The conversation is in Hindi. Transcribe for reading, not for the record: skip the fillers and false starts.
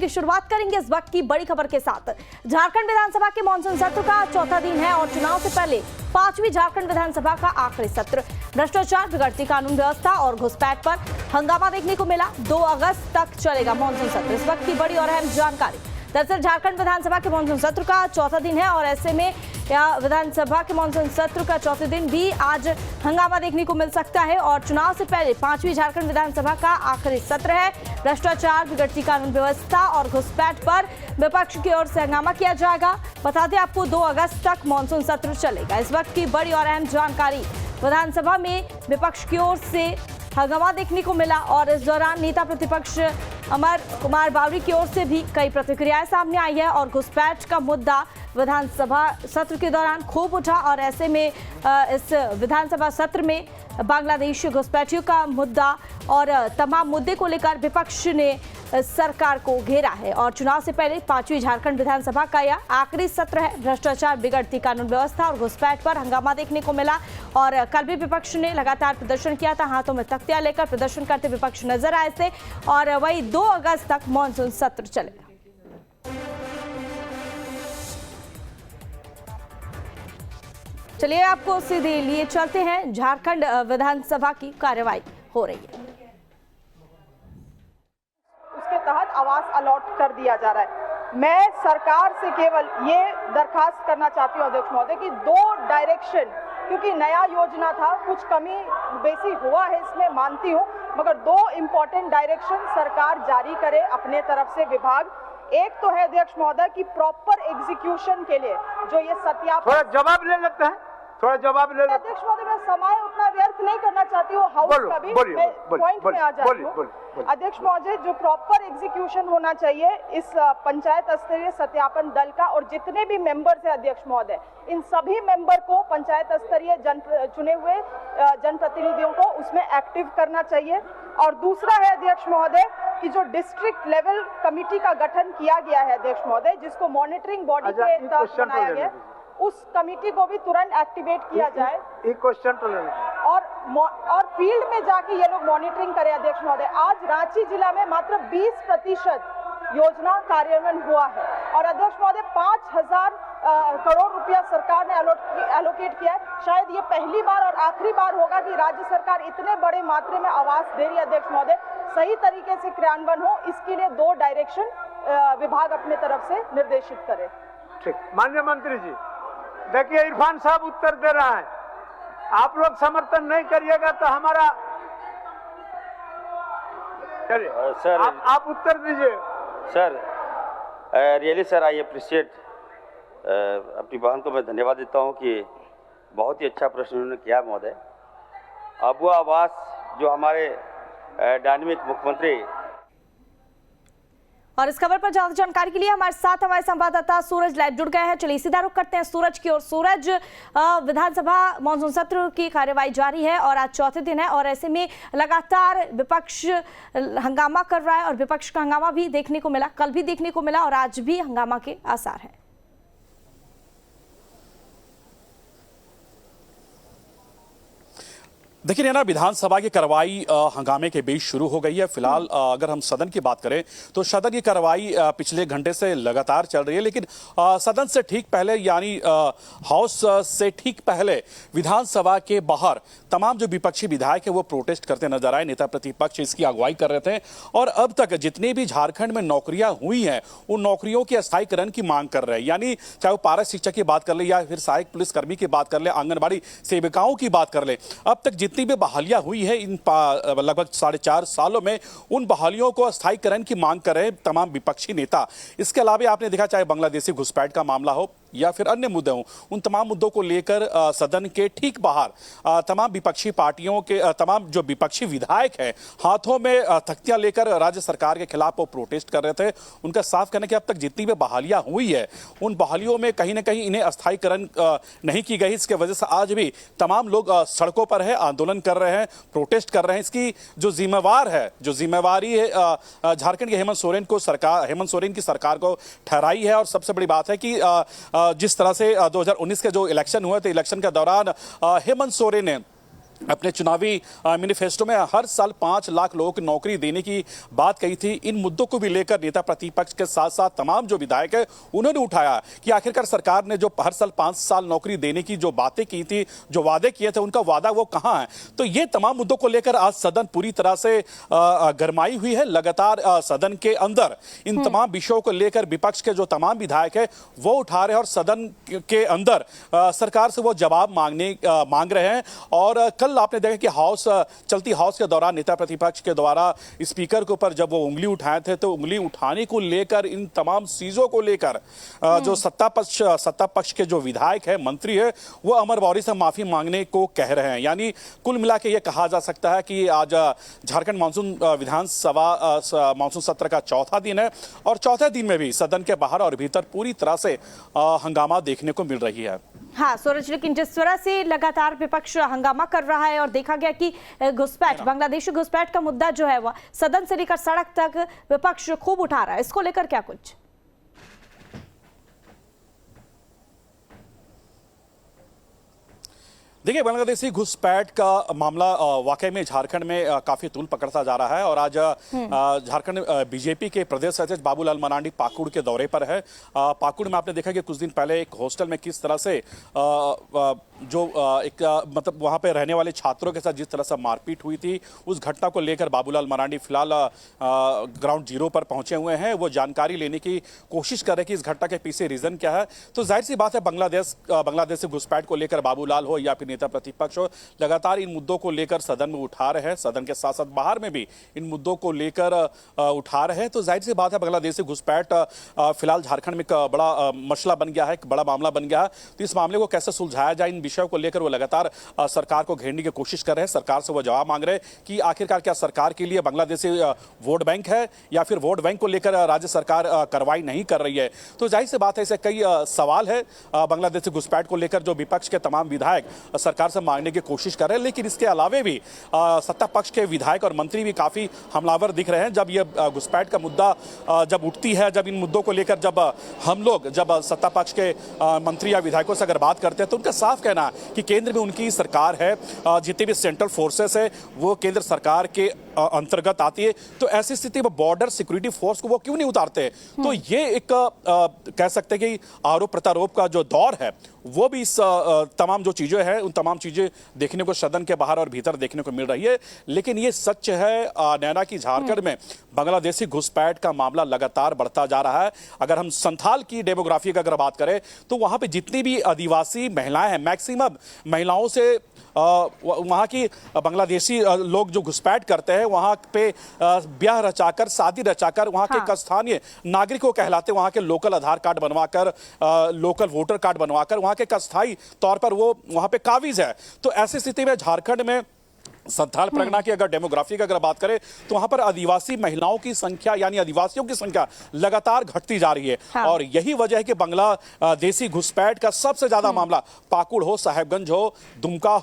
की शुरुआत करेंगे इस वक्त की बड़ी खबर के साथ। झारखंड विधानसभा के मानसून सत्र का चौथा दिन है और चुनाव से पहले पांचवी झारखंड विधानसभा का आखिरी सत्र। भ्रष्टाचार, बिगड़ती कानून व्यवस्था और घुसपैठ पर हंगामा देखने को मिला। 2 अगस्त तक चलेगा मानसून सत्र। इस वक्त की बड़ी और अहम जानकारी। दरअसल झारखंड विधानसभा के मानसून सत्र का चौथा दिन है और ऐसे में विधानसभा के मानसून सत्र का चौथे दिन भी आज हंगामा देखने को मिल सकता है और चुनाव से पहले पांचवी झारखंड विधानसभा का आखिरी सत्र है। भ्रष्टाचार, बिगड़ती कानून व्यवस्था और घुसपैठ पर विपक्ष की ओर से हंगामा किया जाएगा। बता दें आपको 2 अगस्त तक मानसून सत्र चलेगा। इस वक्त की बड़ी और अहम जानकारी। विधानसभा में विपक्ष की ओर से हंगामा देखने को मिला और इस दौरान नेता प्रतिपक्ष अमर कुमार बावरी की ओर से भी कई प्रतिक्रियाएं सामने आई है और घुसपैठ का मुद्दा विधानसभा सत्र के दौरान खूब उठा और ऐसे में इस विधानसभा सत्र में बांग्लादेशी घुसपैठियों का मुद्दा और तमाम मुद्दे को लेकर विपक्ष ने सरकार को घेरा है और चुनाव से पहले पांचवी झारखंड विधानसभा का यह आखिरी सत्र है। भ्रष्टाचार, बिगड़ती कानून व्यवस्था और घुसपैठ पर हंगामा देखने को मिला और कल भी विपक्ष ने लगातार प्रदर्शन किया था। हाथों में तख्तियां लेकर प्रदर्शन करते विपक्ष नजर आए थे और वही 2 अगस्त तक मानसून सत्र चलेगा। चलिए आपको सीधे लिए चलते हैं। झारखंड विधानसभा की कार्यवाही हो रही है, उसके तहत आवास अलॉट कर दिया जा रहा है। मैं सरकार से केवल ये दरखास्त करना चाहती हूँ अध्यक्ष महोदय कि 2 डायरेक्शन, क्योंकि नया योजना था, कुछ कमी बेसी हुआ है इसमें मानती हूँ, मगर 2 इम्पोर्टेंट डायरेक्शन सरकार जारी करे अपने तरफ से विभाग। एक तो है अध्यक्ष महोदय कि प्रॉपर एग्जीक्यूशन के लिए जो ये सत्यापन, थोड़ा जवाब ले लेते हैं, थोड़ा जवाब ले लेते हैं। अध्यक्ष महोदय मैं समय उतना व्यर्थ नहीं करना चाहती हूँ, हाउस का भी पॉइंट में आ जाती हूँ। अध्यक्ष महोदय जो प्रॉपर एग्जीक्यूशन होना चाहिए इस पंचायत स्तरीय सत्यापन दल का और जितने भी मेंबर्स है अध्यक्ष महोदय, इन सभी मेंबर को पंचायत स्तरीय चुने हुए जनप्रतिनिधियों को उसमें एक्टिव करना चाहिए। और दूसरा है अध्यक्ष महोदय कि जो डिस्ट्रिक्ट लेवल कमिटी का गठन किया गया है अध्यक्ष महोदय, जिसको मॉनिटरिंग बॉडी के तहत बनाया गया, उस कमिटी को भी तुरंत एक्टिवेट किया जाए। एक क्वेश्चन तो ले और फील्ड में जाके ये लोग मॉनिटरिंग करें अध्यक्ष महोदय। आज रांची जिला में मात्र 20% योजना कार्यान्वयन हुआ है और अध्यक्ष महोदय 5000 करोड़ रुपया सरकार ने एलोकेट किया है। शायद ये पहली बार और आखिरी बार होगा कि राज्य सरकार इतने बड़े मात्रे में आवास दे रही है अध्यक्ष महोदय। सही तरीके से क्रियान्वयन हो, इसके लिए 2 डायरेक्शन विभाग अपने तरफ से निर्देशित करे। ठीक, माननीय मंत्री जी, देखिए इरफान साहब उत्तर दे रहा है, आप लोग समर्थन नहीं करिएगा तो हमारा सर आप उत्तर दीजिए। Sir really sir I appreciate, अपनी बहन को मैं धन्यवाद देता हूं कि बहुत ही अच्छा प्रश्न उन्होंने किया महोदय। अब वो आवास जो हमारे डायनामिक मुख्यमंत्री। और इस खबर पर ज्यादा जानकारी के लिए हमारे साथ हमारे संवाददाता सूरज लाइव जुड़ गए हैं। चलिए सीधा रुख करते हैं सूरज की ओर। सूरज, विधानसभा मानसून सत्र की कार्यवाही जारी है और आज चौथे दिन है और ऐसे में लगातार विपक्ष हंगामा कर रहा है और विपक्ष का हंगामा भी देखने को मिला, कल भी देखने को मिला और आज भी हंगामा के आसार हैं। देखिए नैना, विधानसभा की कार्रवाई हंगामे के बीच शुरू हो गई है। फिलहाल अगर हम सदन की बात करें तो सदन की कार्रवाई पिछले घंटे से लगातार चल रही है, लेकिन सदन से ठीक पहले यानी हाउस से ठीक पहले विधानसभा के बाहर तमाम जो विपक्षी विधायक है वो प्रोटेस्ट करते नजर आए। नेता प्रतिपक्ष इसकी अगुवाई कर रहे थे और अब तक जितनी भी झारखंड में नौकरियां हुई हैं उन नौकरियों के स्थायीकरण की मांग कर रहे हैं। यानी चाहे वो पारा शिक्षक की बात कर ले या फिर सहायक पुलिसकर्मी की बात कर ले, आंगनबाड़ी सेविकाओं की बात कर ले, अब तक जितनी भी बहालियां हुई है इन लगभग 4.5 सालों में, उन बहालियों को स्थायीकरण की मांग कर रहे तमाम विपक्षी नेता। इसके अलावा आपने देखा चाहे बांग्लादेशी घुसपैठ का मामला हो या फिर अन्य मुद्दे हों, उन तमाम मुद्दों को लेकर सदन के ठीक बाहर तमाम विपक्षी पार्टियों के तमाम जो विपक्षी विधायक हैं हाथों में तख्तियां लेकर राज्य सरकार के खिलाफ वो प्रोटेस्ट कर रहे थे। उनका साफ कहना कि अब तक जितनी भी बहालियां हुई है उन बहालियों में कहीं ना कहीं इन्हें अस्थायीकरण नहीं की गई। इसके वजह से आज भी तमाम लोग सड़कों पर है, आंदोलन कर रहे हैं, प्रोटेस्ट कर रहे हैं। इसकी जो जिम्मेवारी है झारखंड के हेमंत सोरेन की सरकार को ठहराई है। और सबसे बड़ी बात है कि जिस तरह से 2019 के जो इलेक्शन हुए थे, इलेक्शन के दौरान हेमंत सोरेन ने अपने चुनावी मैनिफेस्टो में हर साल 5 लाख लोगों को नौकरी देने की बात कही थी। इन मुद्दों को भी लेकर नेता प्रतिपक्ष के साथ साथ तमाम जो विधायक है उन्होंने उठाया कि आखिरकार सरकार ने जो हर साल 5 साल नौकरी देने की जो बातें की थी, जो वादे किए थे, उनका वादा वो कहां है। तो ये तमाम मुद्दों को लेकर आज सदन पूरी तरह से गरमाई हुई है। लगातार सदन के अंदर इन तमाम विषयों को लेकर विपक्ष के जो तमाम विधायक है वो उठा रहे हैं और सदन के अंदर सरकार से वो जवाब मांग रहे हैं। और कल आपने देखा कि चलती हाउस के दौरान नेता प्रतिपक्ष के द्वारा स्पीकर के ऊपर जब वो उंगली उठाए थे, तो उंगली उठाने को लेकर इन तमाम चीजों को लेकर जो सत्ता पक्ष के जो विधायक है, मंत्री है, वो अमर मौर्य से माफी मांगने को कह रहे हैं। यानी कुल मिला के ये कहा जा सकता है कि आज झारखंड मानसून विधानसभा मानसून सत्र का चौथा दिन है और चौथे दिन में भी सदन के बाहर और भीतर पूरी तरह से हंगामा देखने को मिल रही है। हाँ सूरज, लेकिन जिस तरह से लगातार विपक्ष हंगामा कर रहा है और देखा गया कि घुसपैठ, बांग्लादेशी घुसपैठ का मुद्दा जो है वह सदन से लेकर सड़क तक विपक्ष खूब उठा रहा है, इसको लेकर क्या कुछ? देखिए, बांग्लादेशी घुसपैठ का मामला वाकई में झारखंड में काफी तूल पकड़ता जा रहा है और आज झारखंड बीजेपी के प्रदेश अध्यक्ष बाबूलाल मरांडी पाकुड़ के दौरे पर है। पाकुड़ में आपने देखा कि कुछ दिन पहले एक हॉस्टल में किस तरह से मतलब वहां पे रहने वाले छात्रों के साथ जिस तरह से मारपीट हुई थी, उस घटना को लेकर बाबूलाल मरांडी फिलहाल ग्राउंड जीरो पर पहुंचे हुए हैं। वो जानकारी लेने की कोशिश कर रहे हैं कि इस घटना के पीछे रीजन क्या है। तो जाहिर सी बात है, बांग्लादेश से घुसपैठ को लेकर बाबूलाल हो या फिर नेता प्रतिपक्ष हो, लगातार इन मुद्दों को लेकर सदन में उठा रहे हैं। सदन के साथ साथ बाहर में भी इन मुद्दों को लेकर उठा रहे हैं। तो जाहिर सी बात है, बांग्लादेशी घुसपैठ फिलहाल झारखंड में एक बड़ा मसला बन गया है, एक बड़ा मामला बन गया है। तो इस मामले को कैसे सुलझाया जाए, इन विषयों को लेकर वो लगातार सरकार को घेरने की कोशिश कर रहे हैं। सरकार से वो जवाब मांग रहे हैं कि आखिरकार क्या सरकार के लिए बांग्लादेशी वोट बैंक है या फिर वोट बैंक को लेकर राज्य सरकार कार्रवाई नहीं कर रही है। तो जाहिर सी बात है, ऐसे कई सवाल है बांग्लादेशी घुसपैठ को लेकर जो विपक्ष के तमाम विधायक सरकार से मांगने की कोशिश कर रहे हैं। लेकिन इसके अलावे भी सत्ता पक्ष के विधायक और मंत्री भी काफी हमलावर दिख रहे हैं। जब ये घुसपैठ का मुद्दा जब उठती है, जब इन मुद्दों को लेकर जब हम लोग सत्ता पक्ष के मंत्री या विधायकों से अगर बात करते हैं, तो उनका साफ कहना है कि केंद्र में उनकी सरकार है, जितने भी सेंट्रल फोर्सेस है वो केंद्र सरकार के अंतर्गत आती है। तो ऐसी स्थिति में बॉर्डर सिक्योरिटी फोर्स को वो क्यों नहीं उतारते? तो ये एक कह सकते हैं कि आरोप प्रत्यारोप का जो दौर है वो भी इस तमाम जो चीजें हैं, उन तमाम चीजें देखने को सदन के बाहर और भीतर देखने को मिल रही है। लेकिन ये सच है नैना की झारखंड में बांग्लादेशी घुसपैठ का मामला लगातार बढ़ता जा रहा है। अगर हम संथाल की डेमोग्राफी की अगर बात करें, तो वहां पे जितनी भी आदिवासी महिलाएं हैं, मैक्सिमम महिलाओं से वहां की बांग्लादेशी लोग जो घुसपैठ करते हैं, वहां पे ब्याह रचाकर, शादी रचाकर वहां के स्थानीय नागरिकों कहलाते, वहां के लोकल आधार कार्ड बनवाकर, लोकल वोटर कार्ड बनवाकर वहां के अस्थायी तौर पर वो वहां पे काबिज है। तो ऐसी स्थिति में झारखंड में संथाल परगना की अगर डेमोग्राफी की अगर बात करें, तो वहां पर आदिवासी महिलाओं की संख्या यानी आदिवासियों की संख्या लगातार घटती जा रही है। और यही वजह है कि बांग्लादेशी घुसपैठ का सबसे ज्यादा मामला पाकुड़ हो, साहेबगंज हो, दुमका